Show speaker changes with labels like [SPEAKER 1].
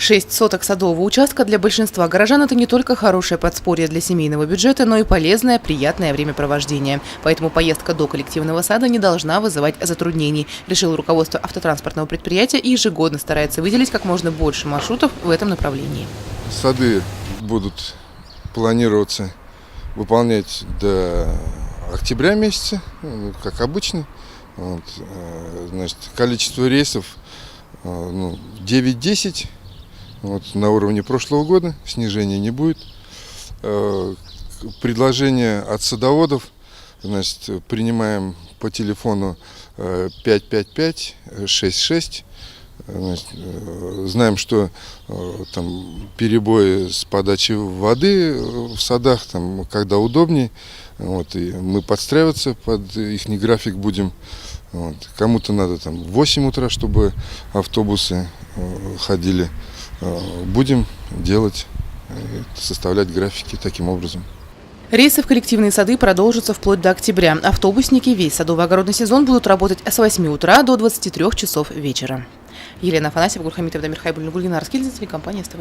[SPEAKER 1] 6 соток садового участка для большинства горожан – это не только хорошее подспорье для семейного бюджета, но и полезное, приятное времяпровождение. Поэтому поездка до коллективного сада не должна вызывать затруднений, решило руководство автотранспортного предприятия и ежегодно старается выделить как можно больше маршрутов в этом направлении.
[SPEAKER 2] Сады будут планироваться выполнять до октября месяца, как обычно. Значит, количество рейсов 9-10. На уровне прошлого года, снижения не будет. Предложения от садоводов, значит, принимаем по телефону 555-66. Значит, знаем, что там перебои с подачей воды в садах, там, когда удобнее. И мы подстраиваться под их график будем. Кому-то надо там в 8 утра, чтобы автобусы ходили. Будем делать, составлять графики таким образом.
[SPEAKER 1] Рейсы в коллективные сады продолжатся вплоть до октября. Автобусники весь садово-огородный сезон будут работать с 8 утра до 23 часов вечера. Елена Афанасьева, Гурхамитов, Дамир Хайбуллин, Гульгинар Скильзин, телекомпания СТВ.